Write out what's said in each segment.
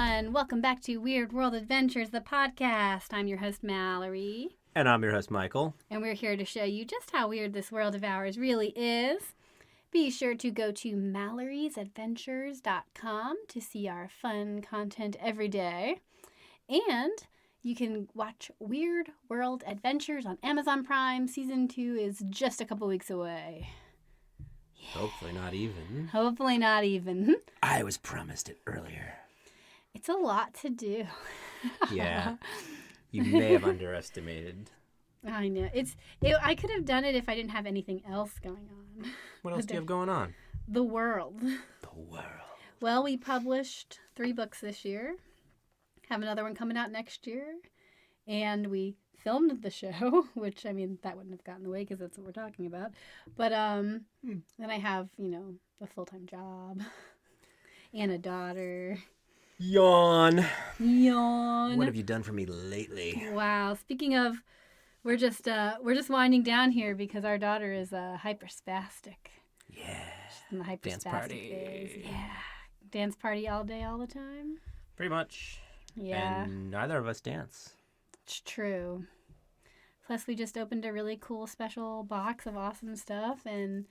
everyone. Welcome back to Weird World Adventures, the podcast. I'm your host, Mallory. And I'm your host, Michael. And we're here to show you just how weird this world of ours really is. Be sure to go to maloriesadventures.com to see our fun content every day. And you can watch Weird World Adventures on Amazon Prime. Season 2 is just a couple weeks away. Yeah. Hopefully not even. Hopefully not even. I was promised it earlier. It's a lot to do. Yeah. You may have underestimated. I know. I could have done it if I didn't have anything else going on. What else do you have going on? The world. The world. Well, we published 3 books this year. Have another one coming out next year. And we filmed the show, which, I mean, that wouldn't have gotten in the way because that's what we're talking about. But then I have, a full-time job and a daughter. Yawn. Yawn. What have you done for me lately? Wow. Speaking of, we're just winding down here because our daughter is hyperspastic. Yeah. She's in the hyperspastic Dance party. phase. Yeah. Dance party all day, all the time. Pretty much. Yeah. And neither of us dance. It's true. Plus, we just opened a really cool special box of awesome stuff, and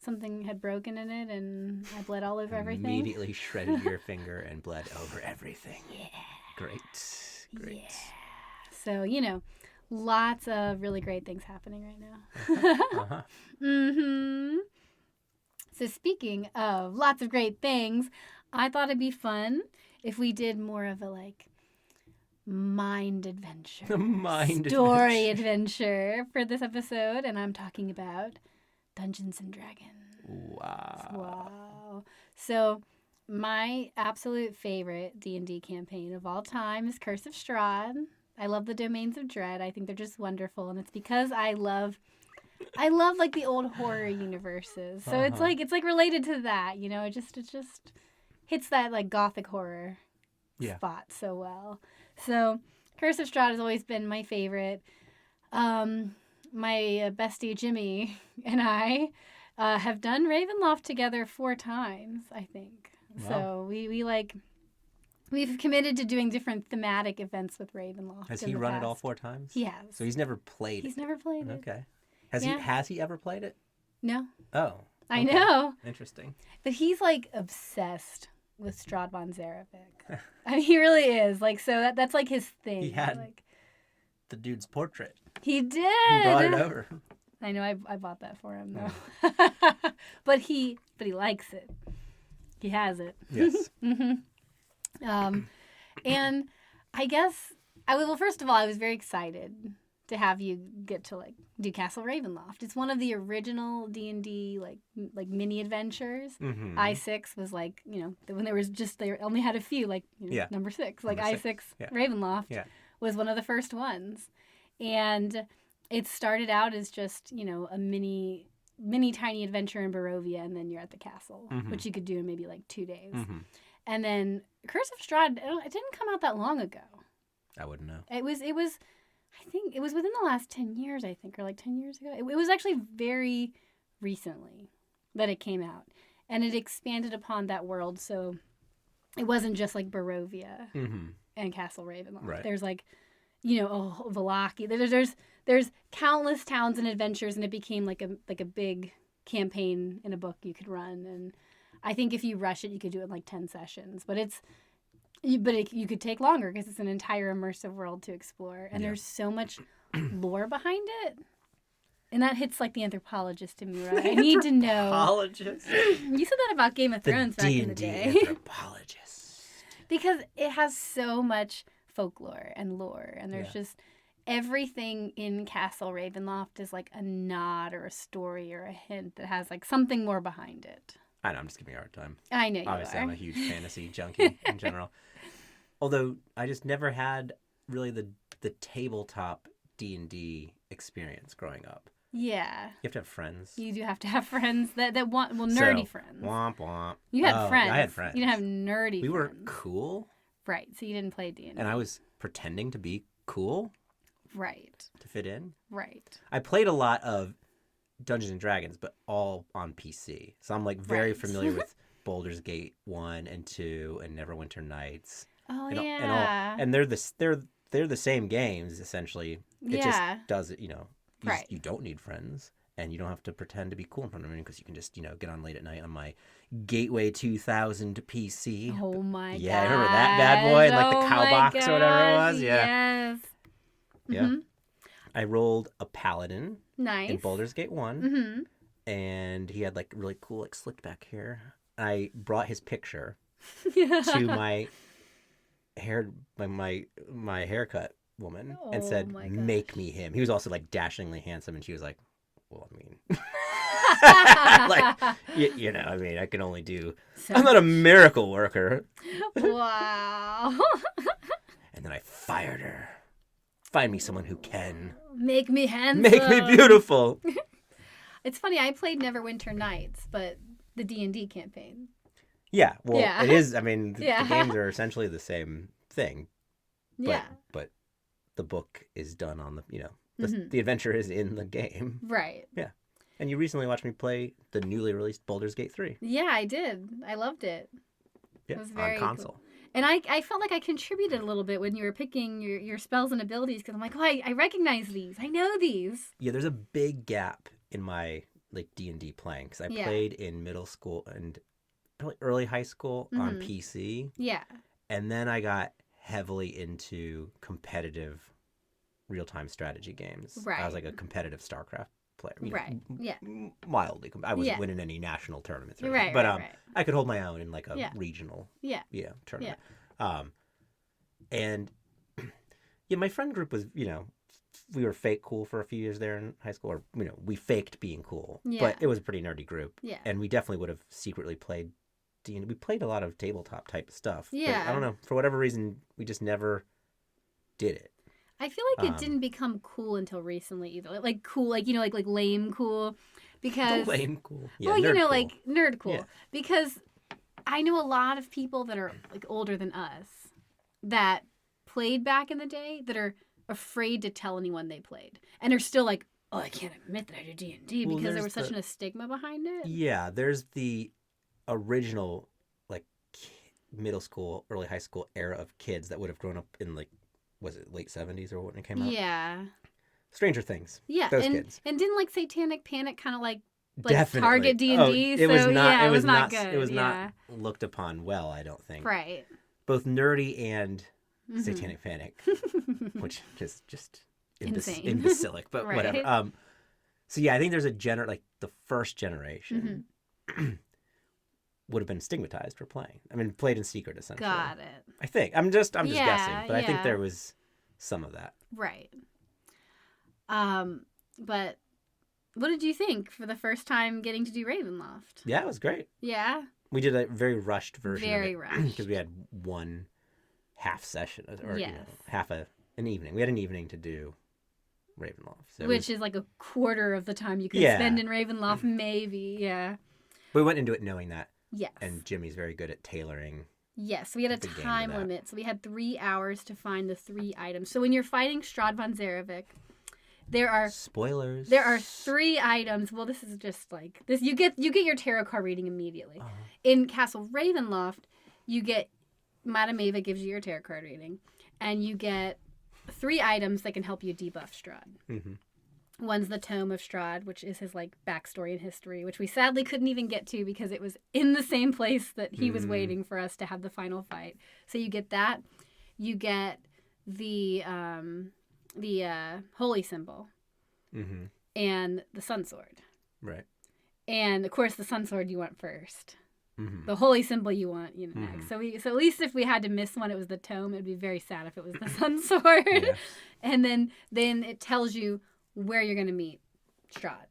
something had broken in it, and I bled all over everything. Immediately shredded your finger and bled over everything. Yeah. Great. Yeah. So, lots of really great things happening right now. Uh-huh. Mm-hmm. So speaking of lots of great things, I thought it'd be fun if we did more of a, mind adventure. Story adventure for this episode, and I'm talking about Dungeons and Dragons. Wow. So my absolute favorite D&D campaign of all time is Curse of Strahd. I love the Domains of Dread. I think they're just wonderful, and it's because I love the old horror universes. So it's related to that, it just hits that gothic horror spot so well. So Curse of Strahd has always been my favorite. My bestie Jimmy and I have done Ravenloft together 4 times, I think. Wow. So we've committed to doing different thematic events with Ravenloft. Has he run it all 4 times? He has. So he's never played it. He's never played it. Okay. Has he ever played it? No. Oh. Okay. I know. Interesting. But he's obsessed with Strahd von Zarevic. I mean, he really is. So that's his thing. He had the dude's portrait. He did. He brought it over. I know. I bought that for him though. But he likes it. He has it. Yes. Mm-hmm. And I guess first of all, I was very excited to have you get to do Castle Ravenloft. It's one of the original D&D mini adventures. Mm-hmm. I6 was when there was they only had a few number 6 I6 Ravenloft was one of the first ones, and it started out as just a mini tiny adventure in Barovia, and then you're at the castle, which you could do in maybe 2 days. Mm-hmm. And then Curse of Strahd, it didn't come out that long ago. I wouldn't know. It was I think it was within the last 10 years, I think, or 10 years ago. It was actually very recently that it came out. And it expanded upon that world, so it wasn't just Barovia and Castle Ravenloft. Right. There's Vallaki. There's countless towns and adventures, and it became a big campaign in a book you could run. And I think if you rush it, you could do it in 10 sessions. But you could take longer because it's an entire immersive world to explore. And there's so much lore behind it. And that hits the anthropologist in me, right? I need to know. Anthropologist? You said that about Game of Thrones back in the day. Anthropologist. Because it has so much folklore and lore. And there's just everything in Castle Ravenloft is a nod or a story or a hint that has something more behind it. I know, I'm just giving you a hard time. I know you Obviously, are. I'm a huge fantasy junkie in general. Although, I just never had really the tabletop D&D experience growing up. Yeah. You have to have friends. You do have to have friends that want, nerdy friends. Womp womp. You had friends. I had friends. You didn't have nerdy friends. We were cool. Right, so you didn't play D&D. And I was pretending to be cool. Right. To fit in. Right. I played a lot of Dungeons and Dragons, but all on PC. So I'm very familiar with Baldur's Gate 1 and 2 and Neverwinter Nights. Oh, and, yeah. and they're the same games essentially. It just does it, you don't need friends, and you don't have to pretend to be cool in front of anyone because you can just, get on late at night on my Gateway 2000 PC. Oh my god. Yeah, remember that bad boy? Like the cow box gosh, or whatever it was? Yeah. Yes. Yeah. Mm-hmm. I rolled a paladin Nice. in Baldur's Gate 1. Mm-hmm. And he had like really cool, like slicked back hair. I brought his picture Yeah. to my my haircut woman and said, make me him. He was also like dashingly handsome, and she was like, well, I mean, like, I mean, I can only do, I'm not a miracle worker. Wow. And then I fired her. Find me someone who can. Make me handsome. Make me beautiful. It's funny, I played Neverwinter Nights, but the D&D campaign. Yeah, well, it is, I mean, the games are essentially the same thing. But the book is done on the adventure is in the game. Right. Yeah. And you recently watched me play the newly released Baldur's Gate 3. Yeah, I did. I loved it. Yeah, it was very on console. Cool. And I felt like I contributed a little bit when you were picking your spells and abilities, because I'm like, oh, I recognize these. I know these. Yeah, there's a big gap in my like D&D playing, because I played in middle school and probably early high school on PC. Yeah. And then I got heavily into competitive real-time strategy games. Right. I was like a competitive StarCraft player. Right. Yeah. Mildly. I wasn't winning any national tournaments or anything. Right. But right. I could hold my own in like a regional tournament. Yeah. And my friend group was, we were fake cool for a few years there in high school, or we faked being cool. Yeah. But it was a pretty nerdy group. Yeah. And we definitely would have secretly played D&D. We played a lot of tabletop type stuff. Yeah. But I don't know, for whatever reason, we just never did it. I feel like it didn't become cool until recently either. Like cool, like like lame cool, because lame cool. Yeah, well, nerd cool. like nerd cool. Yeah. Because I know a lot of people that are like older than us that played back in the day that are afraid to tell anyone they played, and are still like, oh, I can't admit that I did D&D because there was such a stigma behind it. Yeah, there's the original like middle school, early high school era of kids that would have grown up in like, was it late 70s or when it came out? Yeah. Stranger Things. Yeah. Those kids. And didn't like Satanic Panic kind of like Definitely. target D&D? It was not. It was not good. It was not looked upon well, I don't think. Right. Both nerdy and Satanic Panic, which is just insane, imbecilic, but right. whatever. So yeah, I think there's like the first generation would have been stigmatized for playing. I mean, played in secret essentially. Got it. I think I'm just guessing, but I think there was some of that. Right. But what did you think for the first time getting to do Ravenloft? Yeah, it was great. Yeah. We did a very rushed version Very of it. rushed. Because we had one half session, or half an evening. We had an evening to do Ravenloft. So which is like a quarter of the time you could spend in Ravenloft, maybe. Yeah. We went into it knowing that. Yes. And Jimmy's very good at tailoring. Yes, we had a time limit. So we had 3 hours to find the 3 items. So when you're fighting Strahd von Zarevic, there are spoilers. There are 3 items. Well, this is just like this. You get your tarot card reading immediately. Uh-huh. In Castle Ravenloft, you get Madame Ava gives you your tarot card reading, and you get 3 items that can help you debuff Strahd. Mm-hmm. One's the Tome of Strahd, which is his like backstory and history, which we sadly couldn't even get to because it was in the same place that he was waiting for us to have the final fight. So you get that. You get the holy symbol and the sun sword. Right. And of course, the sun sword you want first. Mm-hmm. The holy symbol you want, next. So at least if we had to miss one, it was the tome. It'd be very sad if it was the sun sword. Yeah. And then it tells you where you're going to meet Strahd.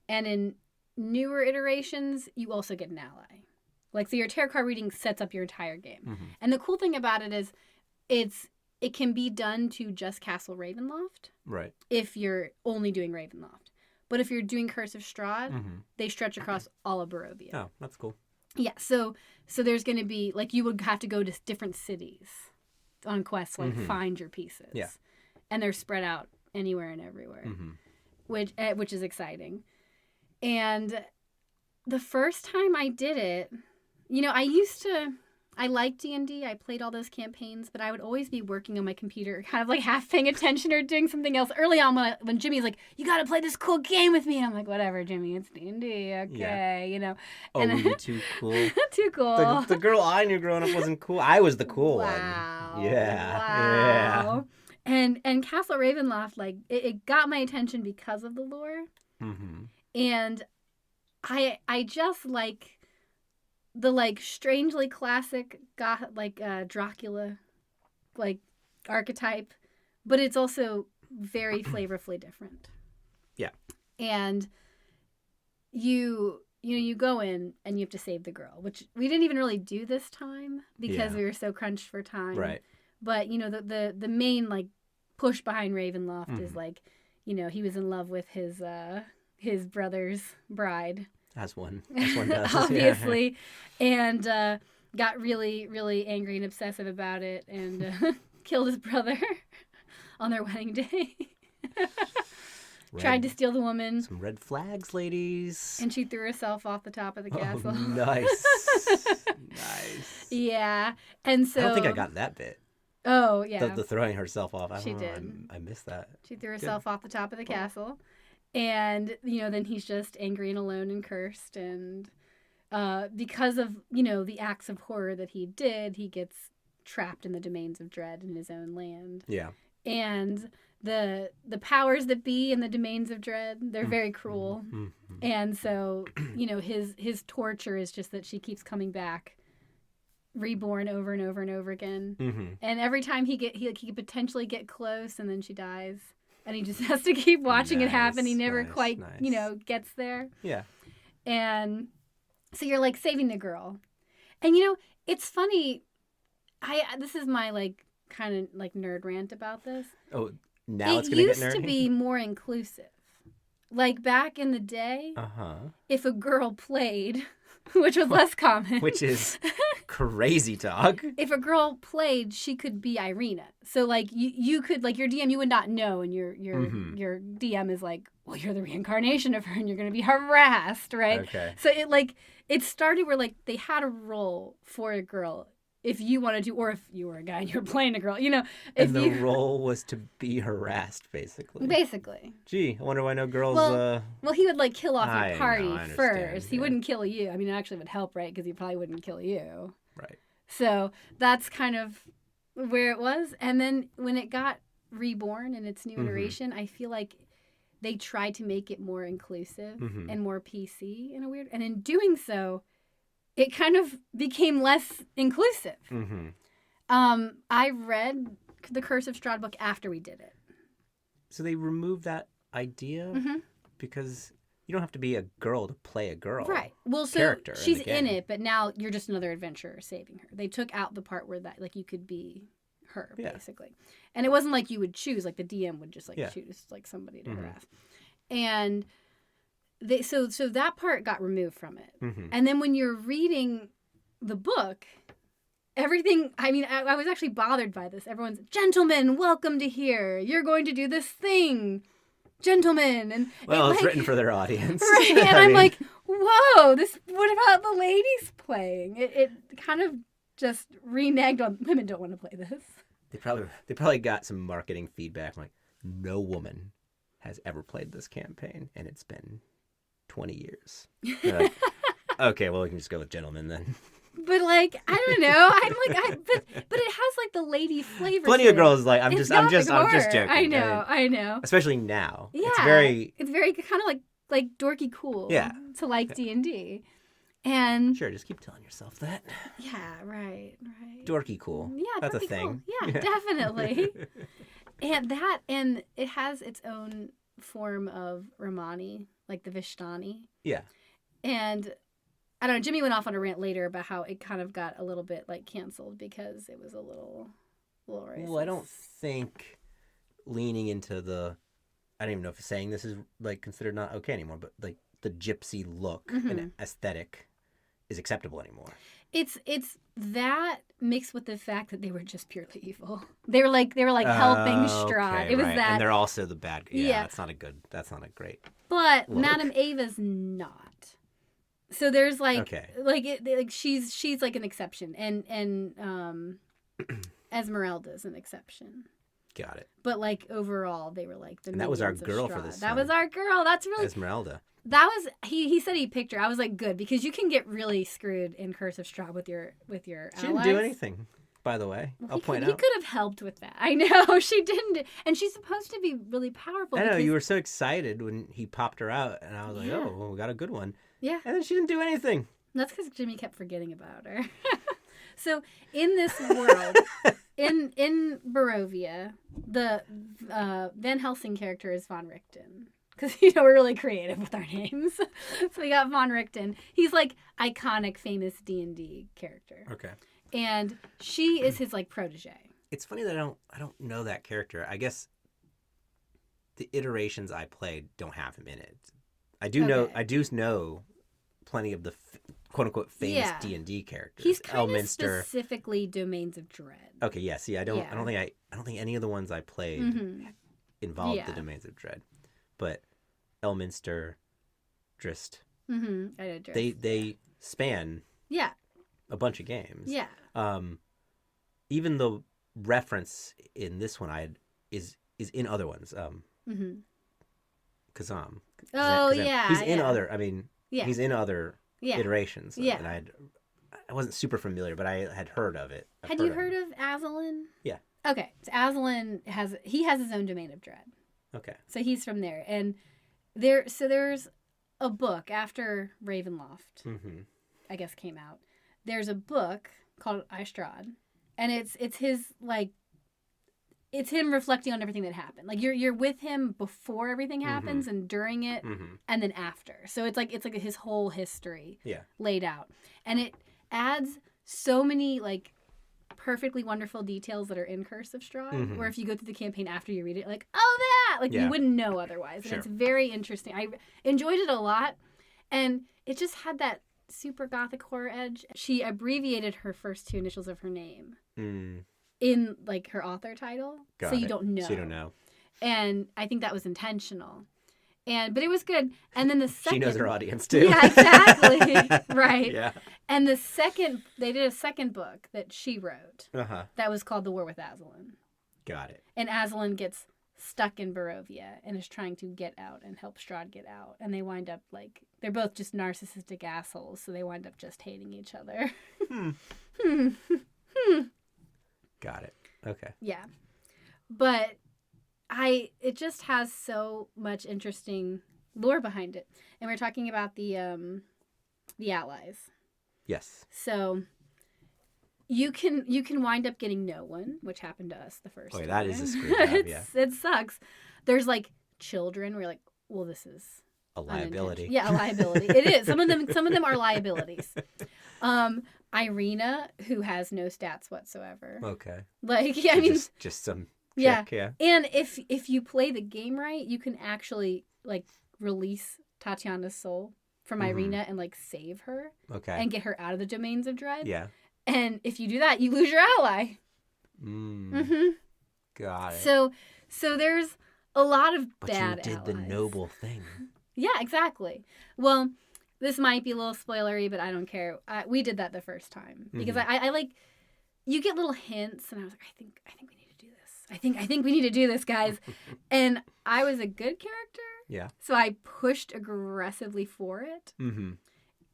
And in newer iterations, you also get an ally. Like, so your tarot card reading sets up your entire game. Mm-hmm. And the cool thing about it is it can be done to just Castle Ravenloft. Right. If you're only doing Ravenloft. But if you're doing Curse of Strahd, they stretch across all of Barovia. Oh, that's cool. Yeah, so there's going to be, like, you would have to go to different cities on quests, like, find your pieces. Yeah. And they're spread out anywhere and everywhere, which is exciting. And the first time I did it, I used to I liked D&D. I played all those campaigns, but I would always be working on my computer, kind of like half paying attention or doing something else. Early on, when Jimmy's like, "You got to play this cool game with me," and I'm like, "Whatever, Jimmy, it's D&D, okay, you know." Oh, and, were you too cool? Too cool. The girl I knew growing up wasn't cool. I was the cool one. Yeah. Wow. Yeah. And Castle Ravenloft, like, it got my attention because of the lore. Mm-hmm. And I just like the like strangely classic Dracula like archetype, but it's also very flavorfully different. Yeah. And you go in and you have to save the girl, which we didn't even really do this time because we were so crunched for time. Right. But the main like push behind Ravenloft is like, he was in love with his brother's bride. As one does. Obviously. And got really, really angry and obsessive about it and killed his brother on their wedding day. Tried to steal the woman. Some red flags, ladies. And she threw herself off the top of the castle. Oh, nice. Nice. Yeah. And so... I don't think I got that bit. Oh, yeah. The throwing herself off. She did. I missed that. She threw herself off the top of the castle. And, then he's just angry and alone and cursed. And because of, the acts of horror that he did, he gets trapped in the domains of dread in his own land. Yeah. And the powers that be in the domains of dread, they're very cruel. Mm-hmm. And so, his torture is just that she keeps coming back, reborn over and over and over again. Mm-hmm. And every time he could potentially get close, and then she dies. And he just has to keep watching it happen. He never quite, gets there. Yeah. And so you're like saving the girl. And, it's funny. This is my like kind of like nerd rant about this. Oh, now it's going to get nerdy? It used to be more inclusive. Like back in the day, if a girl played, which was less common. Which is crazy talk. If a girl played, she could be Irina. So like you could, like your DM, you would not know, and your DM is like, well, you're the reincarnation of her and you're going to be harassed, right? Okay. So it started where like they had a role for a girl if you wanted to, or if you were a guy and you were playing a girl, And the role was to be harassed, basically. Basically. Gee, I wonder why no girls... Well, he would, like, kill off your party first. He yeah. wouldn't kill you. I mean, it actually would help, right? Because he probably wouldn't kill you. Right. So that's kind of where it was. And then when it got reborn in its new iteration, I feel like they tried to make it more inclusive and more PC in a weird... And in doing so... it kind of became less inclusive. Mm-hmm. I read The Curse of Strahd book after we did it. So they removed that idea because you don't have to be a girl to play a girl. Right. Well, so she's in it, but now you're just another adventurer saving her. They took out the part where that like you could be her, basically. And it wasn't like you would choose, like the DM would just choose like somebody to harass. And... So that part got removed from it. Mm-hmm. And then when you're reading the book, everything, I mean, I was actually bothered by this. Everyone's, gentlemen, welcome to here. You're going to do this thing. Gentlemen. And it's written for their audience. Right. And I'm like, whoa, what about the ladies playing? It kind of just reneged on, women don't want to play this. They probably got some marketing feedback. Like, no woman has ever played this campaign, and it's been 20 years. Like, okay, well, we can just go with gentlemen then. But like, I don't know. I'm like, but it has like the lady flavor. Plenty of girls like I'm just joking. I know. Especially now. Yeah, it's very kind of like dorky cool. Yeah. To like D&D, and sure, just keep telling yourself that. Yeah, right. Dorky cool. Yeah, that's dorky a thing. Cool. Yeah, definitely. and it has its own form of Romani. Like the Vishtani. Yeah. And I don't know, Jimmy went off on a rant later about how it kind of got a little bit like canceled because it was a little racist. Well, I don't think leaning into I don't even know if saying this is like considered not okay anymore, but like the gypsy look and aesthetic is acceptable anymore. It's that mixed with the fact that they were just purely evil. They were like helping Strahd. Okay, it was right. that, and they're also the bad. Yeah, that's not a great. But look. Madame Ava's not. So there's like, okay. like she's like an exception, and Esmeralda's an exception. Got it. But like overall, they were like the. And that was our girl for this. That was our girl. That's really Esmeralda. That was he said he picked her. I was like, good, because you can get really screwed in Curse of Strahd with your allies. She didn't do anything, by the way. Well, I'll point out. He could have helped with that. I know she didn't, and she's supposed to be really powerful. I know you were so excited when he popped her out, and I was like, oh, well, we got a good one. Yeah. And then she didn't do anything. That's because Jimmy kept forgetting about her. So in this world, in Barovia, the Van Helsing character is Von Richten. Because, we're really creative with our names. So we got Von Richten. He's, like, iconic, famous D&D character. Okay. And she is his, like, protege. It's funny that I don't know that character. I guess the iterations I played don't have him in it. I do know plenty of the quote-unquote famous D&D characters. He's kind of specifically Domains of Dread. Okay, yeah. See, I don't think any of the ones I played involved the Domains of Dread. But Elminster, Drist, I did Drist. They span a bunch of games. Yeah. Even the reference in this one is in other ones. Kazam. Oh yeah. He's in other. I mean, he's in other iterations. Yeah. And I wasn't super familiar, but I had heard of it. Had you heard of Aslan? Yeah. Okay, so Aslan has his own Domain of Dread. Okay. So he's from there. And there's a book after Ravenloft, I guess, came out. There's a book called Istrahd, and it's his, like, it's him reflecting on everything that happened. Like, you're with him before everything happens and during it and then after. So it's like his whole history laid out. And it adds so many, like, perfectly wonderful details that are in Curse of Strahd, where if you go through the campaign after you read it, like, oh, that! Like, you wouldn't know otherwise. And it's very interesting. I enjoyed it a lot, and it just had that super gothic horror edge. She abbreviated her first two initials of her name in, like, her author title, so you don't know. So you don't know. And I think that was intentional. But it was good. And then the second... She knows her audience, too. Yeah, exactly. Right. Yeah. And they did a second book that she wrote that was called The War with Aslan. Got it. And Aslan gets stuck in Barovia and is trying to get out and help Strahd get out. And they wind up, like, they're both just narcissistic assholes, so they wind up just hating each other. Got it. Okay. Yeah. But it just has so much interesting lore behind it. And we're talking about the allies. Yes. So you can wind up getting no one, which happened to us the first time. That is a screw job, yeah. It sucks. There's, like, children where you're like, well, this is a liability. Yeah, a liability. It is. Some of them are liabilities. Irina, who has no stats whatsoever. Okay. Like, yeah, I mean, just some chick, yeah. And if you play the game right, you can actually, like, release Tatiana's soul from Irina and, like, save her. Okay. And get her out of the Domains of Dread. Yeah. And if you do that, you lose your ally. Got it. So there's a lot of bad allies. But you did the noble thing. Yeah, exactly. Well, this might be a little spoilery, but I don't care. We did that the first time because I like, you get little hints, and I was like, I think we need to do this. I think we need to do this, guys. And I was a good character. Yeah. So I pushed aggressively for it.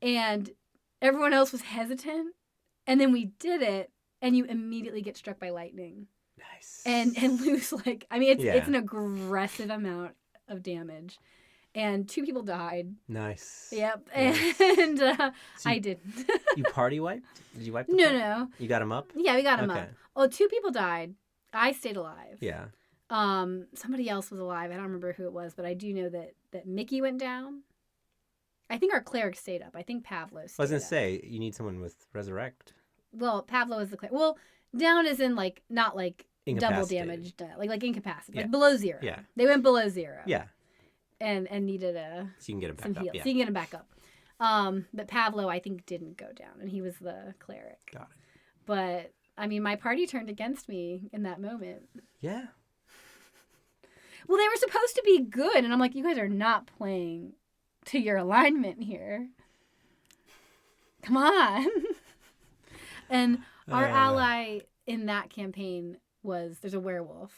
And everyone else was hesitant. And then we did it, and you immediately get struck by lightning. Nice. And lose, like, I mean, it's an aggressive amount of damage. And 2 people died. Nice. Yep. Nice. And so I didn't. You party wiped? Did you wipe the party? No. You got them up? Yeah, we got them up. Well, 2 people died. I stayed alive. Yeah. Somebody else was alive. I don't remember who it was, but I do know that Mickey went down. I think our cleric stayed up. I think Pavlo stayed up. I was going to say, you need someone with resurrect. Well, Pavlo is the cleric. Well, down is in, like, not like double damage, like incapacitated, like below 0. Yeah. They went below 0. Yeah. And needed so you can get him back up. Yeah. So you can get him back up. But Pavlo, I think, didn't go down, and he was the cleric. Got it. But, I mean, my party turned against me in that moment. Yeah. Well, they were supposed to be good, and I'm like, you guys are not playing to your alignment here. Come on. And our ally in that campaign there's a werewolf.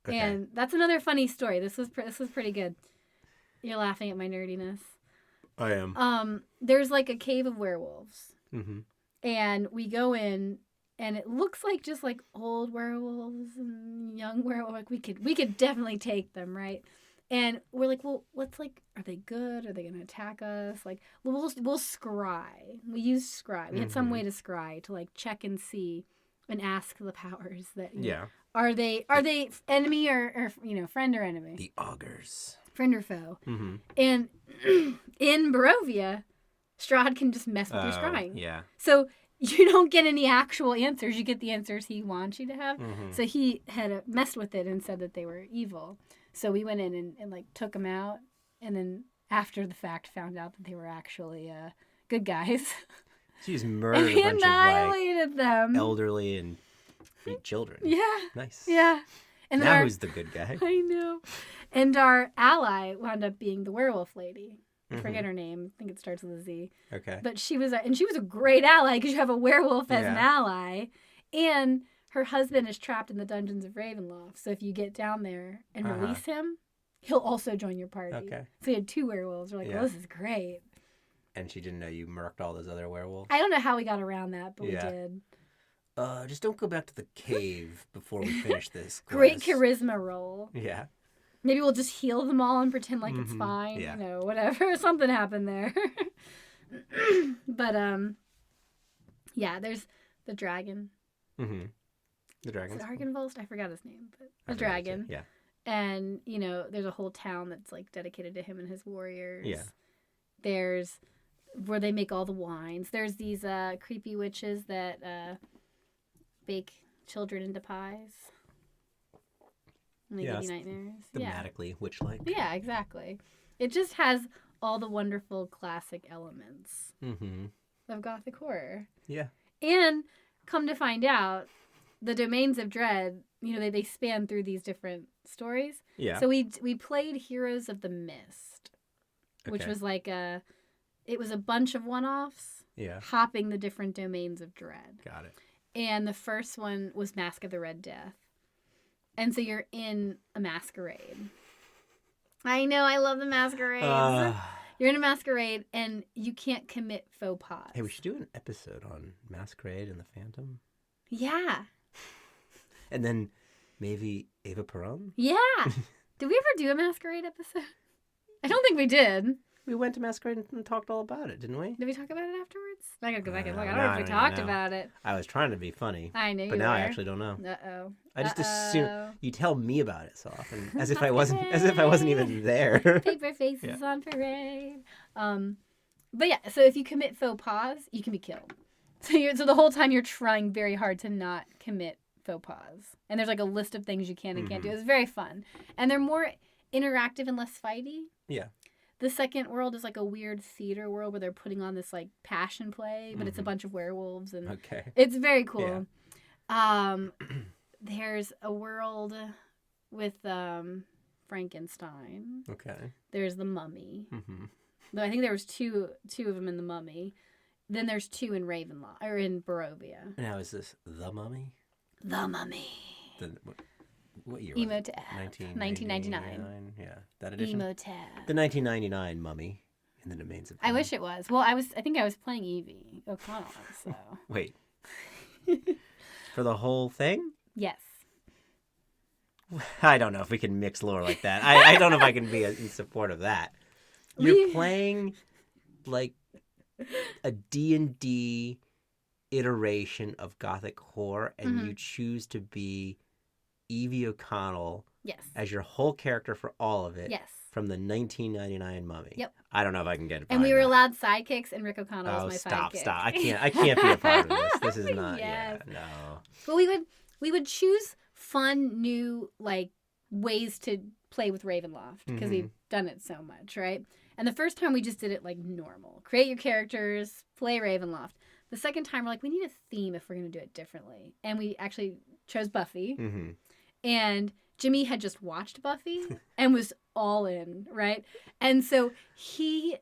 Okay. And that's another funny story. This was pretty good. You're laughing at my nerdiness. I am. There's like a cave of werewolves. Mm-hmm. And we go in, and it looks like just like old werewolves and young werewolves. Like we could definitely take them, right? And we're like, well, let's like, are they good? Are they going to attack us? Like, we'll scry. We use scry. We had some way to scry to like check and see and ask the powers that, you know, are they enemy or friend or enemy? The augurs. Friend or foe. Mm-hmm. And in Barovia, Strahd can just mess with your scrying. Yeah. So you don't get any actual answers. You get the answers he wants you to have. Mm-hmm. So he had messed with it and said that they were evil. So we went in and like took them out, and then after the fact found out that they were actually good guys. So he's murdered a bunch of them. Elderly and children. Yeah. Nice. Yeah. And now who's the good guy? I know. And our ally wound up being the werewolf lady. I forget her name. I think it starts with a Z. Okay. But she was a great ally because you have a werewolf as an ally, and her husband is trapped in the dungeons of Ravenloft. So if you get down there and release him, he'll also join your party. Okay. So you had 2 werewolves. We're like, well, this is great. And she didn't know you murked all those other werewolves? I don't know how we got around that, but we did. Just don't go back to the cave before we finish this quest. Great charisma roll. Yeah. Maybe we'll just heal them all and pretend like it's fine. Yeah. You know, whatever. Something happened there. But, yeah, there's the dragon. Mm-hmm. The dragon. Is it Argynvost? I forgot his name. But the dragon. Yeah. And, you know, there's a whole town that's, like, dedicated to him and his warriors. Yeah. There's where they make all the wines. There's these creepy witches that bake children into pies. And they give you nightmares. Thematically witch-like. Yeah, exactly. It just has all the wonderful classic elements of Gothic horror. Yeah. And come to find out, the Domains of Dread, you know, they span through these different stories. Yeah. So we played Heroes of the Mist, which was like it was a bunch of one-offs. Yeah. Hopping the different Domains of Dread. Got it. And the first one was Mask of the Red Death. And so you're in a masquerade. I know, I love the masquerades. You're in a masquerade, and you can't commit faux pas. Hey, we should do an episode on Masquerade and the Phantom. Yeah. And then maybe Eva Peron? Yeah. Did we ever do a Masquerade episode? I don't think we did. We went to Masquerade and talked all about it, didn't we? Did we talk about it afterwards? I gotta go back and look. I don't know if we talked about it. I was trying to be funny. I knew you But now were. I actually don't know. Uh-oh. I just assume you tell me about it so often, as if I wasn't even there. Paper faces on parade. But yeah, so if you commit faux pas, you can be killed. So the whole time you're trying very hard to not commit faux pas. And there's like a list of things you can and can't do. It's very fun. And they're more interactive and less fighty. Yeah. The second world is like a weird theater world where they're putting on this like passion play, but it's a bunch of werewolves and it's very cool. Yeah. There's a world with Frankenstein. Okay. There's the Mummy. Mm-hmm. Though I think there was two of them in the Mummy. Then there's 2 in Ravenloft or in Barovia. Now is this the Mummy? The Mummy. What year? Emotab. 1999. Yeah, that edition. Emotab. The 1999 Mummy in the Domains of Dread. I wish it was. Well, I think I was playing Evie O'Connell. So. Wait. For the whole thing? Yes. I don't know if we can mix lore like that. I don't know if I can be in support of that. You're playing like a D&D iteration of Gothic horror, and you choose to be Evie O'Connell as your whole character for all of it from the 1999 Mummy. Yep. I don't know if I can get it. And we were allowed sidekicks, and Rick O'Connell was my sidekick. Stop. I can't be a part of this. This is not, no. Well, we would choose fun, new, like, ways to play with Ravenloft, because we've done it so much, right? And the first time we just did it, like, normal. Create your characters, play Ravenloft. The second time, we're like, we need a theme if we're going to do it differently. And we actually chose Buffy. Mm-hmm. And Jimmy had just watched Buffy and was all in, right? And so he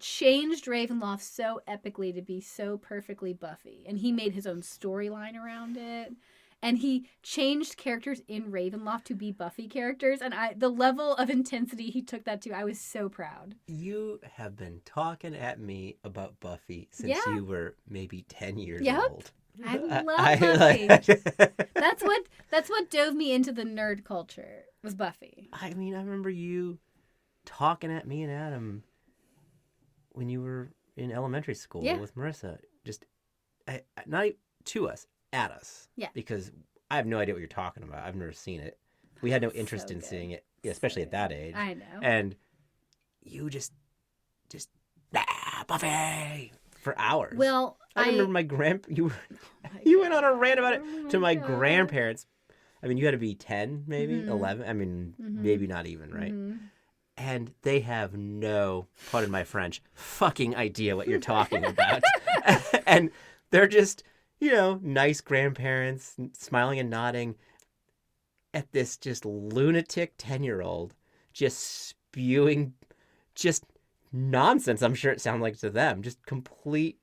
changed Ravenloft so epically to be so perfectly Buffy. And he made his own storyline around it. And he changed characters in Ravenloft to be Buffy characters. And the level of intensity he took that to, I was so proud. You have been talking at me about Buffy since you were maybe 10 years old. I love Buffy. That's what dove me into the nerd culture, was Buffy. I mean, I remember you talking at me and Adam when you were in elementary school with Marissa. Just, not to us. At us. Yeah. Because I have no idea what you're talking about. I've never seen it. We had no interest in seeing it, especially at that age. I know. And you just Buffy for hours. Well, I remember you went on a rant about it to my grandparents. I mean, you had to be 10, maybe 11. I mean, maybe not even, right? And they have no, pardon my French, fucking idea what you're talking about. And they're just, nice grandparents smiling and nodding at this just lunatic 10-year-old just spewing just nonsense. I'm sure it sounded like to them. Just complete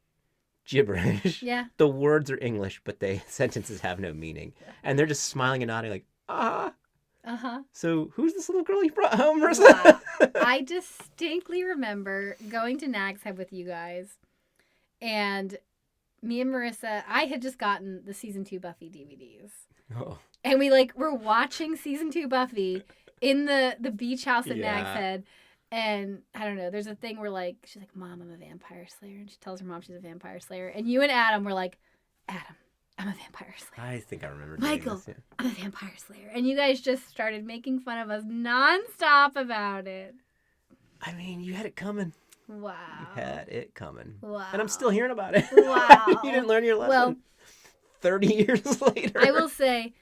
gibberish. Yeah. The words are English, but sentences have no meaning. And they're just smiling and nodding like, ah. Uh-huh. So who's this little girl you brought home, Marissa? Wow. I distinctly remember going to Nag's Head with you guys, and me and Marissa, I had just gotten the season 2 Buffy DVDs. Oh. And we were watching season 2 Buffy in the beach house at Nag's Head. And I don't know, there's a thing where she's like, Mom, I'm a vampire slayer. And she tells her mom she's a vampire slayer. And you and Adam were like, Adam, I'm a vampire slayer. I think I remember Michael, this, I'm a vampire slayer. And you guys just started making fun of us nonstop about it. I mean, you had it coming. Wow. You had it coming. Wow. And I'm still hearing about it. Wow. You didn't learn your lesson. Well, 30 years later. I will say,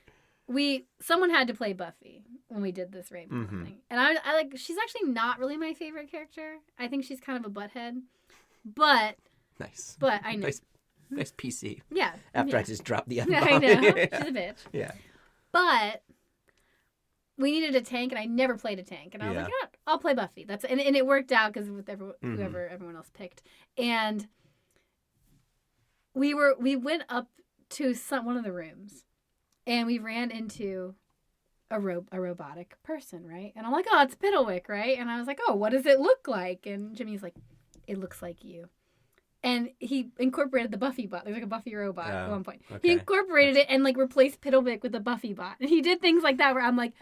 someone had to play Buffy when we did this Ravenloft thing. And I she's actually not really my favorite character. I think she's kind of a butthead. But. Nice. But I know. Nice PC. Yeah. After I just dropped the F-bomb. I know. She's a bitch. Yeah. But we needed a tank, and I never played a tank. And I was like, I'll play Buffy. And it worked out because with whoever everyone else picked. And we went up to one of the rooms, and we ran into a robotic person, right? And I'm like, oh, it's Piddlewick, right? And I was like, oh, what does it look like? And Jimmy's like, it looks like you. And he incorporated the Buffy bot. There's a Buffy robot at one point. Okay. He incorporated it and replaced Piddlewick with the Buffy bot. And he did things like that where I'm like,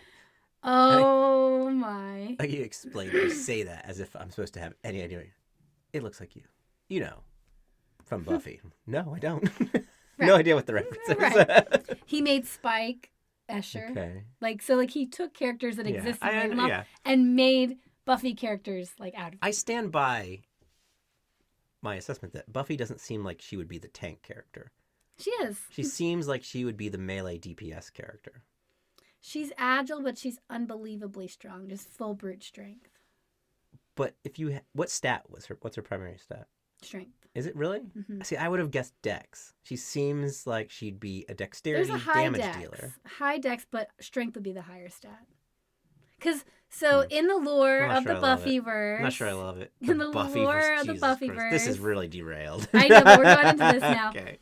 oh my. Like you explain or say that as if I'm supposed to have any idea. It looks like you. From Buffy. No, I don't. Right. No idea what the reference is. Right. He made Spike Escher. Okay. He took characters that existed in Ravenloft and made Buffy characters out of it. I stand by my assessment that Buffy doesn't seem like she would be the tank character. She is. She seems like she would be the melee DPS character. She's agile, but she's unbelievably strong. Just full brute strength. But what stat was her? What's her primary stat? Strength. Is it really? Mm-hmm. See, I would have guessed Dex. She seems like she'd be a dexterity damage dealer. High Dex, but strength would be the higher stat. Because in the lore of the Buffyverse, I'm not sure I love it. In the lore of the Buffyverse, this is really derailed. I know, but we're going into this now. Okay.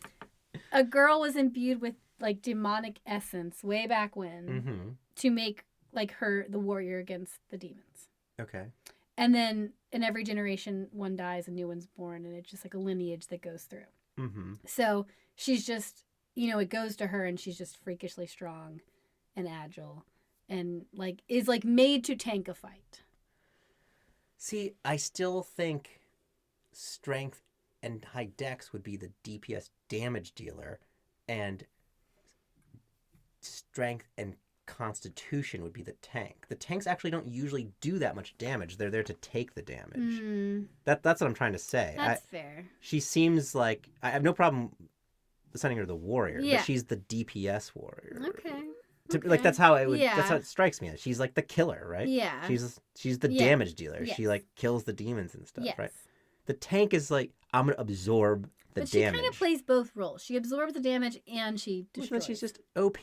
A girl was imbued with demonic essence way back when to make her the warrior against the demons. Okay. And then in every generation, one dies, a new one's born, and it's just a lineage that goes through. Mm-hmm. So she's just, it goes to her, and she's just freakishly strong and agile, and is made to tank a fight. See, I still think strength and high dex would be the DPS damage dealer, and strength and constitution would be the tank. The tanks actually don't usually do that much damage. They're there to take the damage. That's what I'm trying to say. That's fair. She seems like I have no problem assigning her the warrior, but she's the DPS warrior. Okay. That's how it would. Yeah. That's how it strikes me. She's like the killer, right? Yeah. She's the damage dealer. Yes. She kills the demons and stuff, right? The tank is I'm gonna absorb the damage. But she kind of plays both roles. She absorbs the damage and she destroys. She's just OP.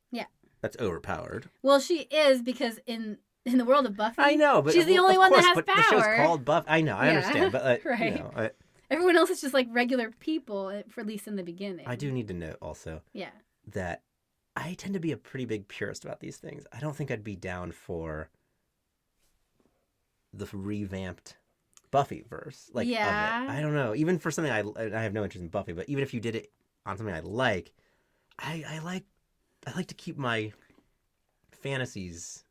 Yeah. That's overpowered. Well, she is because in in the world of Buffy. I know, but she's the only one that has power. The show's called Buffy. I know, I understand, but right. You know, everyone else is just like regular people, for at least in the beginning. I do need to note also that I tend to be a pretty big purist about these things. I don't think I'd be down for the revamped Buffyverse, of it. I don't know. Even for something I have no interest in Buffy, but even if you did it on something I like, I like to keep my fantasies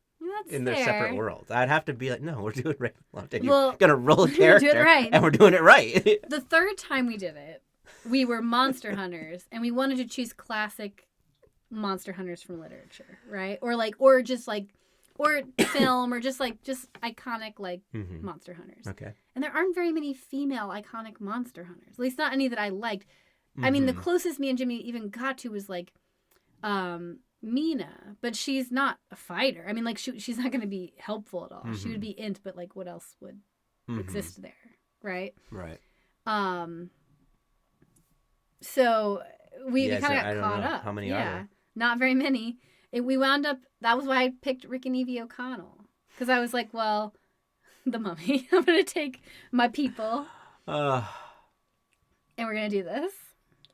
in their separate worlds. I'd have to be like, no, we're doing Ravenloft, and you're gonna roll a character, do it right. and we're doing it right. The third time we did it, we were monster hunters, and we wanted to choose classic monster hunters from literature, right? Or film, or just iconic monster hunters. Okay. And there aren't very many female iconic monster hunters. At least not any that I liked. I mean, the closest me and Jimmy even got to was Mina, but she's not a fighter. I mean, she's not going to be helpful at all. She would be int, but what else would exist there, right? Right. So we kind of got caught up. How many are there? Not very many. We wound up. That was why I picked Rick and Evie O'Connell, because I was like, well, the Mummy. I'm going to take my people, and we're going to do this.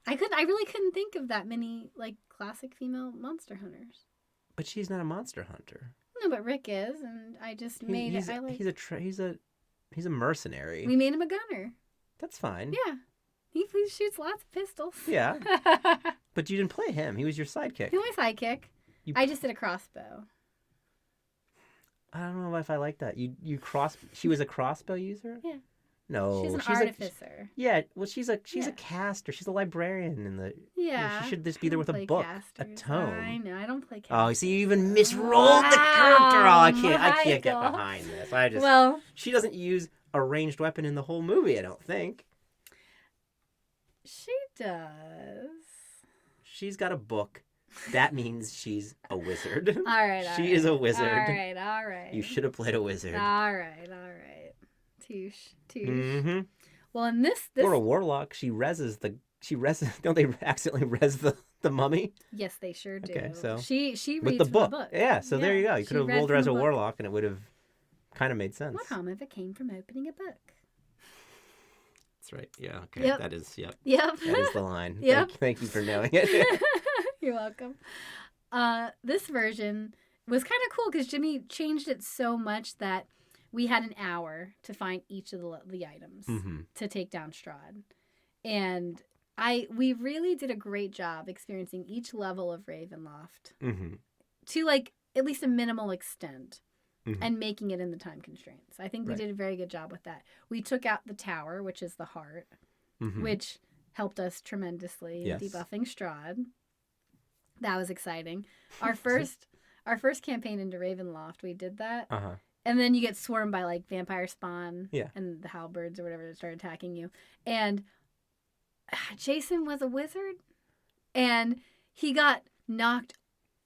I really couldn't think of that many classic female monster hunters. But she's not a monster hunter. No, but Rick is, and I just made it. He's a mercenary. We made him a gunner. That's fine. Yeah, he shoots lots of pistols. Yeah, but you didn't play him. He was your sidekick. He was my sidekick. I just did a crossbow. I don't know if I like that. She was a crossbow user? Yeah. No, she's an artificer. She's a caster. She's a librarian in the. Yeah. She should just be there with a book, a tome. I know. I don't play casters. Oh, see, you even misrolled the character. Oh, I can't get behind this. She doesn't use a ranged weapon in the whole movie. I don't think. She does. She's got a book. That means she's a wizard. All right. She is a wizard. All right. You should have played a wizard. All right. Touche. Mm-hmm. Well, in this or a warlock, don't they accidentally res the mummy? Yes, they sure do. Okay, so she reads with the book. book. Yeah, so there you go. You could have rolled her as a warlock, and it would have kind of made sense. What harm if it came from opening a book? That's right. Yeah. Okay. Yep. That is. Yep. Yep. That is the line. Yep. Thank you for knowing it. You're welcome. This version was kind of cool because Jimmy changed it so much that we had an hour to find each of the items to take down Strahd. And we really did a great job experiencing each level of Ravenloft to at least a minimal extent and making it in the time constraints. I think we did a very good job with that. We took out the tower, which is the heart, which helped us tremendously in debuffing Strahd. That was exciting. Our first campaign into Ravenloft, we did that. And then you get swarmed by vampire spawn and the halberds or whatever that start attacking you. And Jason was a wizard, and he got knocked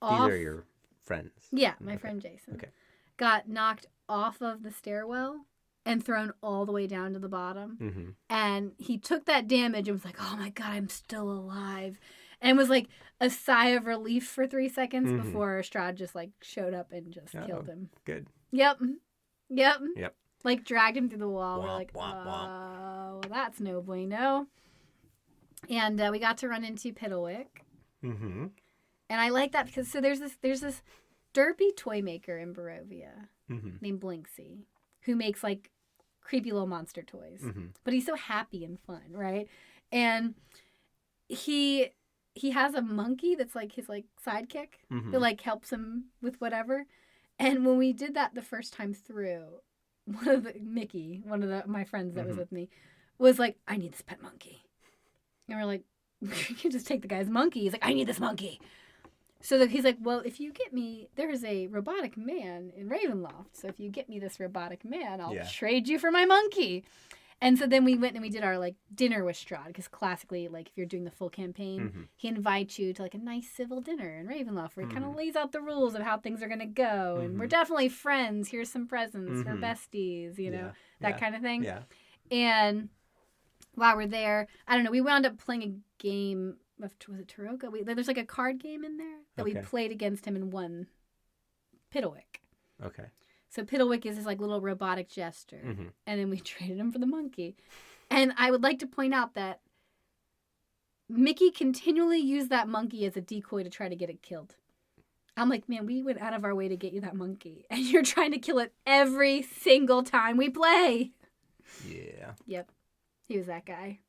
off. These are your friends. Yeah, my friend Jason. Okay. Got knocked off of the stairwell and thrown all the way down to the bottom. And he took that damage and was like, oh my God, I'm still alive. And was a sigh of relief for 3 seconds before Strahd just showed up and just killed him. Good. Yep. Dragged him through the wall. We're like, oh, that's no bueno. And we got to run into Piddlewick. And I like that because there's this derpy toy maker in Barovia named Blinksy who makes creepy little monster toys. But he's so happy and fun, right? And he has a monkey that's his sidekick that helps him with whatever. And when we did that the first time through, Mickey, one of my friends that was with me, was like, I need this pet monkey. And we're like, you can just take the guy's monkey. He's like, I need this monkey. So he's like, well, if you get me, there's a robotic man in Ravenloft. So if you get me this robotic man, I'll trade you for my monkey. And so then we went and we did our dinner with Strahd, because classically, if you're doing the full campaign, he invites you to a nice civil dinner in Ravenloft where he kind of lays out the rules of how things are going to go. And we're definitely friends. Here's some presents. We're besties, that kind of thing. Yeah. And while we're there, I don't know, we wound up playing a game of, was it Taroka? There's a card game in there that we played against him and won Piddlewick. Okay. So Piddlewick is this like little robotic jester. Mm-hmm. And then we traded him for the monkey. And I would like to point out that Mickey continually used that monkey as a decoy to try to get it killed. I'm like, man, we went out of our way to get you that monkey. And you're trying to kill it every single time we play. Yeah. Yep. He was that guy.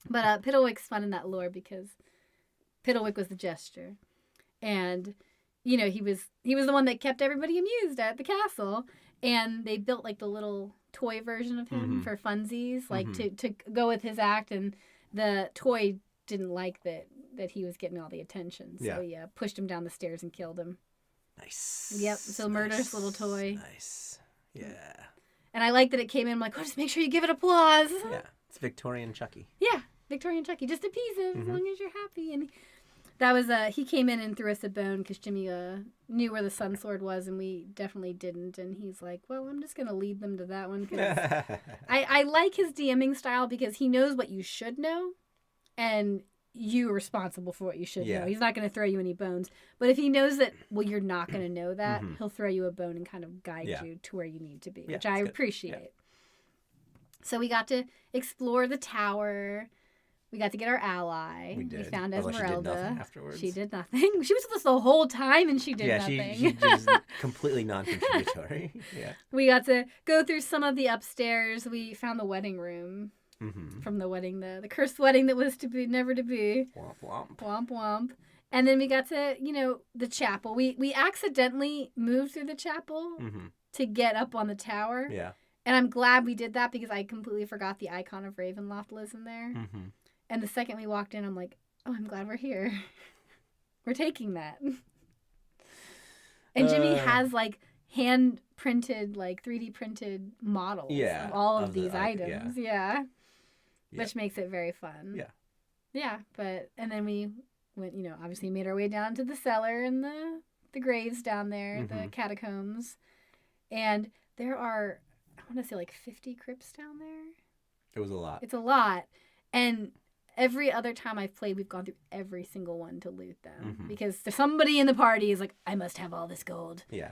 But Piddlewick's fun in that lore because Piddlewick was the jester. And, you know, he was the one that kept everybody amused at the castle. And they built like the little toy version of him for funsies, like to go with his act. And the toy didn't like that he was getting all the attention. So he pushed him down the stairs and killed him. Nice. Yep. So murderous little toy. Nice. Yeah. And I like that it came in. I'm like, oh, just make sure you give it applause. Yeah. It's Victorian Chucky. Yeah. Victorian Chucky. Just appease him as long as you're happy. And that was, he came in and threw us a bone because Jimmy knew where the Sun Sword was and we definitely didn't. And he's like, well, I'm just going to lead them to that one. Cause I like his DMing style because he knows what you should know. And you are responsible for what you should know. He's not going to throw you any bones. But if he knows that, well, you're not going to know that, he'll throw you a bone and kind of guide you to where you need to be, which I appreciate. Yeah. So we got to explore the tower. We got to get our ally. We did. We found Esmeralda. She did nothing afterwards. She did nothing. She was with us the whole time and she did nothing. Yeah, she just completely non-contributory. Yeah. We got to go through some of the upstairs. We found the wedding room. From the wedding, the cursed wedding that was to be, never to be. Womp womp. Womp womp. And then we got to, the chapel. We accidentally moved through the chapel to get up on the tower. Yeah. And I'm glad we did that because I completely forgot the icon of Ravenloft lives in there. And the second we walked in, I'm like, oh, I'm glad we're here. We're taking that. And Jimmy has like hand printed, like 3D printed models of all of these items. Yeah. Which makes it very fun. Yeah. Yeah. And then we went, obviously made our way down to the cellar and the graves down there, the catacombs. And there are, I want to say like 50 crypts down there. It was a lot. It's a lot. And every other time I've played, we've gone through every single one to loot them. Because somebody in the party is like, I must have all this gold. Yeah.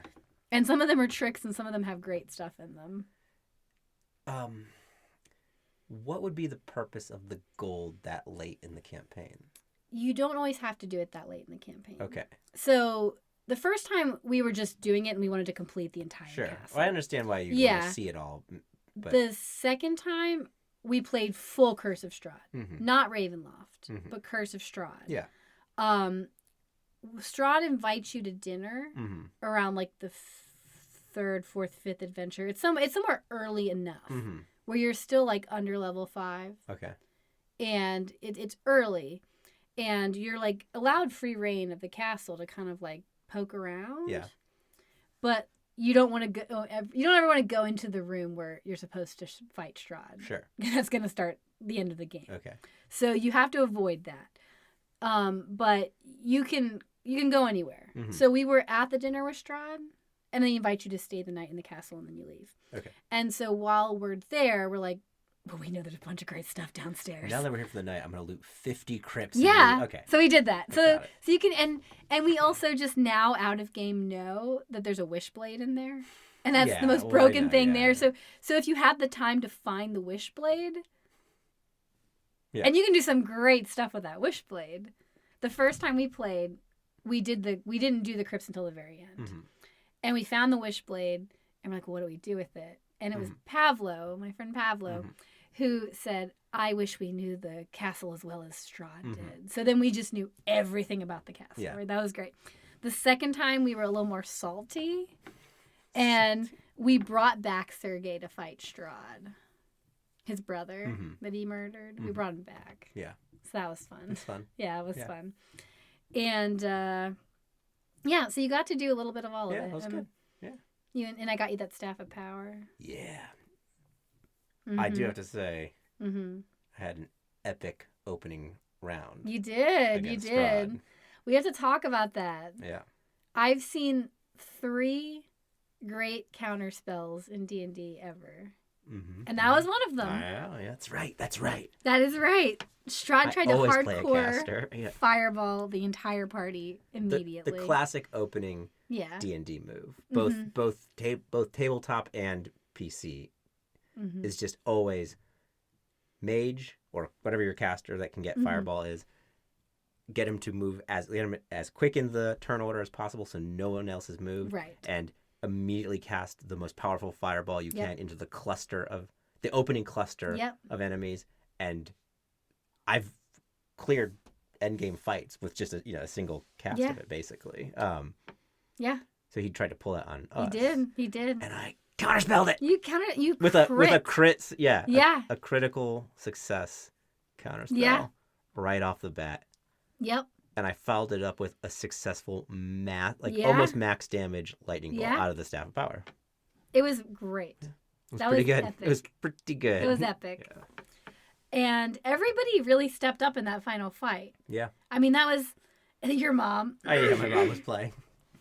And some of them are tricks and some of them have great stuff in them. What would be the purpose of the gold that late in the campaign? You don't always have to do it that late in the campaign. Okay. So the first time we were just doing it and we wanted to complete the entire castle. Well, I understand why you want to see it all. But... The second time we played full Curse of Strahd. Not Ravenloft, but Curse of Strahd. Yeah. Strahd invites you to dinner around like the third, fourth, fifth adventure. It's somewhere early enough where you're still like under level 5. Okay. And it's early, and you're like allowed free reign of the castle to kind of like poke around. Yeah. But you don't want to go. You don't ever want to go into the room where you're supposed to fight Strahd. Sure. That's going to start the end of the game. Okay. So you have to avoid that. But you can go anywhere. So we were at the dinner with Strahd, and then they invite you to stay the night in the castle, and then you leave. Okay. And so while we're there, we're like, well, we know there's a bunch of great stuff downstairs. Now that we're here for the night, I'm going to loot 50 crypts. Yeah. Okay. So we did that. So you can, and we also just now out of game know that there's a Wishblade in there. And that's the most broken thing there. So if you have the time to find the Wishblade, and you can do some great stuff with that Wishblade. The first time we played, we didn't do the crypts until the very end. And we found the Wishblade, and we're like, well, what do we do with it? And it was Pavlo, my friend Pavlo, who said, I wish we knew the castle as well as Strahd did. So then we just knew everything about the castle. Yeah. Right? That was great. The second time, we were a little more salty, and we brought back Sergei to fight Strahd, his brother that he murdered. We brought him back. Yeah. So that was fun. It's fun. Yeah, it was fun. And, so you got to do a little bit of all of it. Yeah, that was good. Yeah. And I got you that Staff of Power. Yeah. I do have to say, I had an epic opening round. You did. You did. Strahd. We have to talk about that. Yeah. I've seen 3 great counterspells in D&D ever. And that was one of them. Yeah, that's right. That's right. That is right. Strahd tried to hardcore fireball the entire party immediately. The classic opening D&D move, both tabletop and PC, is just always mage or whatever your caster that can get fireball is. Get him to move as quick in the turn order as possible, so no one else has moved. Right. And immediately cast the most powerful fireball you can into the opening cluster of enemies. And I've cleared endgame fights with just a single cast of it, basically. So he tried to pull that on us. He did. And I counterspelled it. You with a crit. A critical success counterspell right off the bat. Yep. And I followed it up with a successful almost max damage lightning bolt out of the Staff of Power. It was great. It was pretty good. Epic. It was pretty good. It was epic. Yeah. And everybody really stepped up in that final fight. Yeah. I mean, that was your mom. My mom was playing.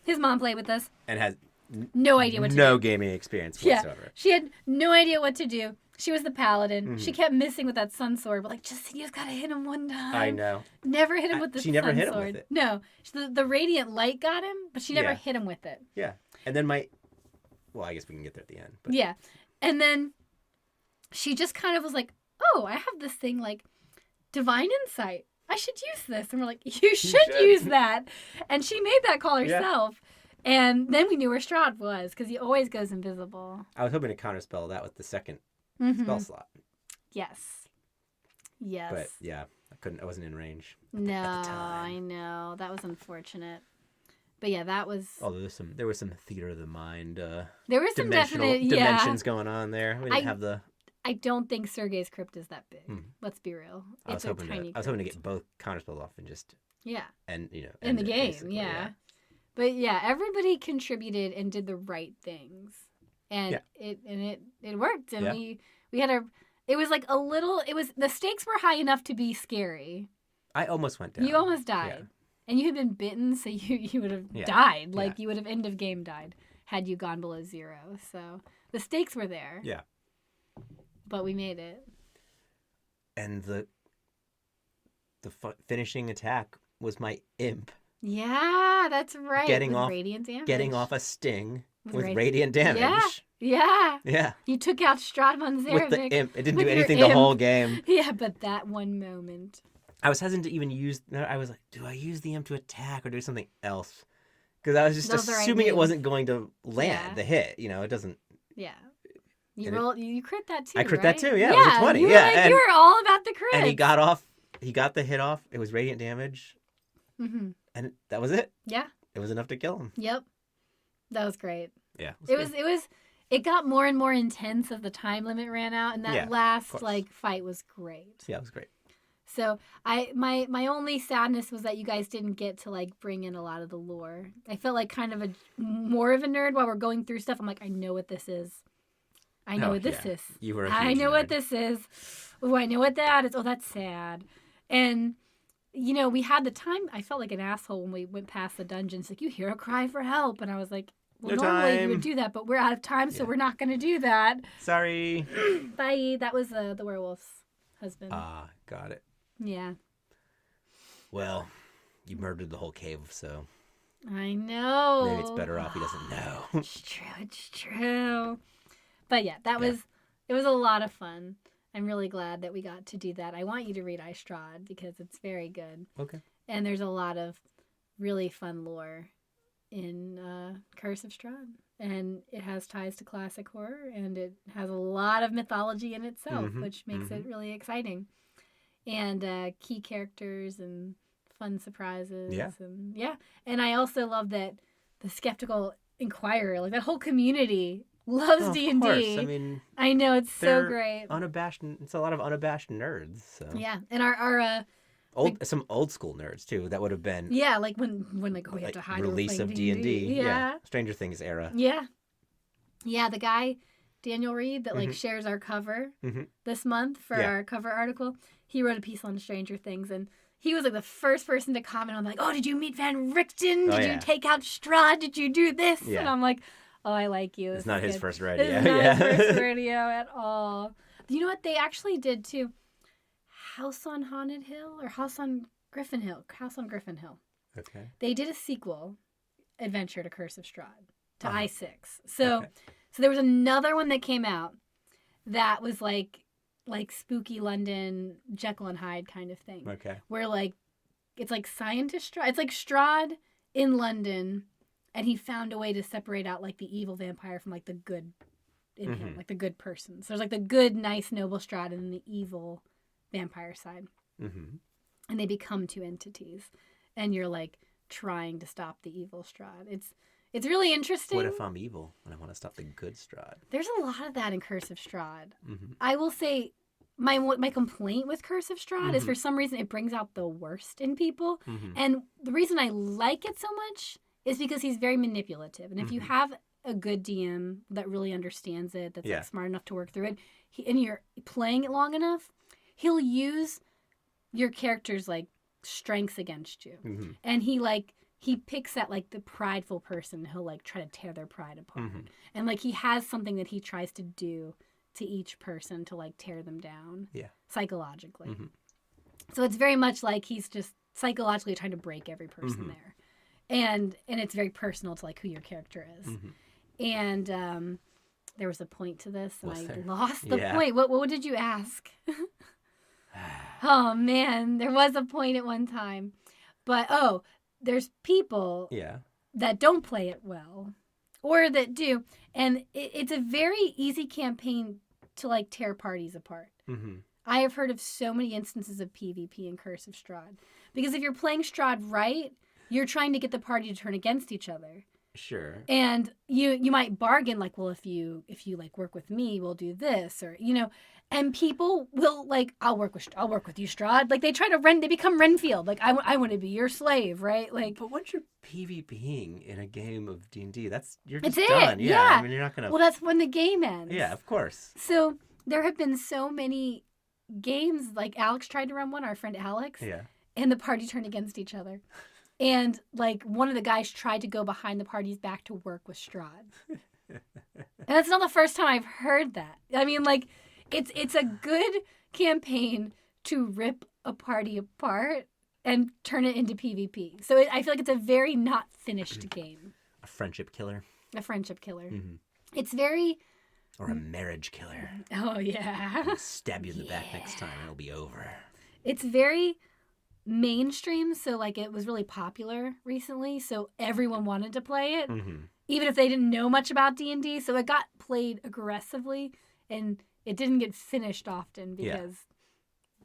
His mom played with us. And has no idea what to do. No gaming experience whatsoever. Yeah. She had no idea what to do. She was the paladin. Mm-hmm. She kept missing with that sun sword, but you just gotta hit him one time. I know. Never hit him with the sun sword. She never hit him with it. No. The radiant light got him, but she never hit him with it. Yeah. And then I guess we can get there at the end. But... Yeah. And then she just kind of was like, oh, I have this thing like divine insight. I should use this. And we're like, you should use that. And she made that call herself. Yeah. And then we knew where Strahd was because he always goes invisible. I was hoping to counterspell that with the second spell slot. Yes. But yeah, I wasn't in range. No, at the time. I know. That was unfortunate. But yeah, that was. Oh, there was some theater of the mind. There was some definite dimensions going on there. We didn't have the. I don't think Sergei's crypt is that big. Let's be real. I was hoping to get both counterspells off and just. Yeah. And in the game, yeah. But yeah, everybody contributed and did the right things, and it worked. And we had it was like the stakes were high enough to be scary. I almost went down. You almost died. Yeah. And you had been bitten, so you would have died. You would have end of game died had you gone below 0. So the stakes were there. Yeah. But we made it. And the finishing attack was my imp. Yeah, that's right. Getting off a sting with radiant damage. Yeah. You took out Strahd von Zarevich. With the imp. It didn't do anything the whole game. Yeah, but that one moment. I was hesitant to even use... I was like, do I use the imp to attack or do something else? Because I was just assuming it wasn't going to land the hit. It doesn't... Yeah. You crit that too, I crit right? that too, yeah. It was a 20. You were all about the crit. And he got the hit off. It was radiant damage. Mm-hmm. And that was it. Yeah. It was enough to kill him. Yep. That was great. Yeah. It got more and more intense as the time limit ran out, and that last fight was great. Yeah, it was great. So my only sadness was that you guys didn't get to bring in a lot of the lore. I felt like kind of more of a nerd while we're going through stuff. I'm like, I know what this is. I know what this is. You were a huge I know nerd. what this is. Oh, I know what that is. Oh, that's sad. And we had the time. I felt like an asshole when we went past the dungeons. Like, you hear a cry for help, and I was like, well, normally you would do that, but we're out of time, so we're not going to do that. Sorry. Bye. That was the werewolf's husband. Got it. Yeah. Well, you murdered the whole cave, so... I know. Maybe it's better off he doesn't know. It's true. But yeah, it was a lot of fun. I'm really glad that we got to do that. I want you to read Strahd because it's very good. Okay. And there's a lot of really fun lore in Curse of Strahd. And it has ties to classic horror, and it has a lot of mythology in itself, which makes it really exciting. And key characters and fun surprises. Yeah. And I also love that the Skeptical Inquirer, that whole community loves D&D. Of course. I mean, I know, it's so great. It's a lot of unabashed nerds. So. Yeah. And our some old school nerds too. That would have been we have to hide release of D&D. Yeah. Stranger Things era. Yeah. Yeah, the guy Daniel Reed that shares our cover this month for our cover article. He wrote a piece on Stranger Things, and he was the first person to comment on oh, did you meet Van Richten? Did you take out Strahd? Did you do this? Yeah. And I'm like, oh, I like you. It's not his first rodeo. It's not his first rodeo at all. You know what they actually did too? House on Haunted Hill or House on Griffin Hill. House on Griffin Hill. Okay. They did a sequel, Adventure to Curse of Strahd, to I6. So there was another one that came out that was like spooky London, Jekyll and Hyde kind of thing. Okay. Where like it's like scientist Strahd. It's like Strahd in London, and he found a way to separate out like the evil vampire from like the good in him, like the good person. So there's like the good, nice, noble Strahd and then the evil vampire side. Mm-hmm. And they become two entities. And you're like trying to stop the evil Strahd. It's really interesting. What if I'm evil and I want to stop the good Strahd? There's a lot of that in Curse of Strahd. Mm-hmm. I will say my complaint with Curse of Strahd is for some reason it brings out the worst in people. Mm-hmm. And the reason I like it so much is because he's very manipulative. And if you have a good DM that really understands it, that's like smart enough to work through it, and you're playing it long enough, he'll use your character's like strengths against you. Mm-hmm. And he picks at like the prideful person. He'll like try to tear their pride apart. Mm-hmm. And like he has something that he tries to do to each person to like tear them down psychologically. Mm-hmm. So it's very much like he's just psychologically trying to break every person there. And it's very personal to like who your character is. Mm-hmm. And there was a point to this, and I lost the point. What did you ask? Oh, man. There was a point at one time. But, there's people that don't play it well or that do. And it's a very easy campaign to, like, tear parties apart. Mm-hmm. I have heard of so many instances of PvP in Curse of Strahd. Because if you're playing Strahd right, you're trying to get the party to turn against each other. Sure. And you might bargain like, well, if you like work with me, we'll do this, or and people will like, I'll work with you, Strahd. Like they become Renfield. Like I want to be your slave, right? Like, but once you're PvPing in a game of D&D, you're just done. Yeah. I mean, you're not gonna. Well, that's when the game ends. Yeah, of course. So there have been so many games. Like Alex tried to run one. Our friend Alex. Yeah. And the party turned against each other. And, like, one of the guys tried to go behind the party's back to work with Strahd. And that's not the first time I've heard that. I mean, like, it's a good campaign to rip a party apart and turn it into PvP. So I feel like it's a very not finished game. A friendship killer. A friendship killer. Mm-hmm. It's very... Or a marriage killer. Oh, yeah. I'll stab you in the back next time and it'll be over. It's very... mainstream, so like it was really popular recently, so everyone wanted to play it, even if they didn't know much about D&D. So it got played aggressively, and it didn't get finished often because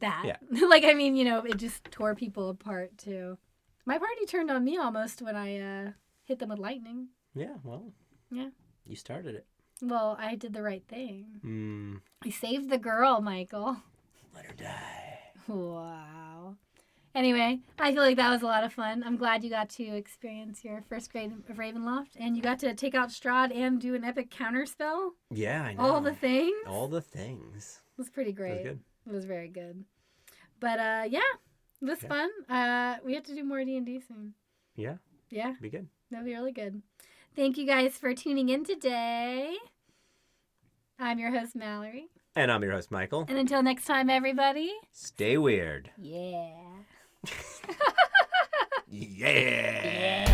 like I mean, it just tore people apart too. My party turned on me almost when I hit them with lightning. Yeah, well, you started it. Well, I did the right thing. I saved the girl, Michael. Let her die. Wow. Anyway, I feel like that was a lot of fun. I'm glad you got to experience your first grade of Ravenloft, and you got to take out Strahd and do an epic counterspell. Yeah, I know. All the things. All the things. It was pretty great. It was good. It was very good. But, it was fun. We have to do more D&D soon. Yeah. Yeah. Be good. That'll be really good. Thank you guys for tuning in today. I'm your host, Mallory. And I'm your host, Michael. And until next time, everybody. Stay weird. Yeah. Yeah.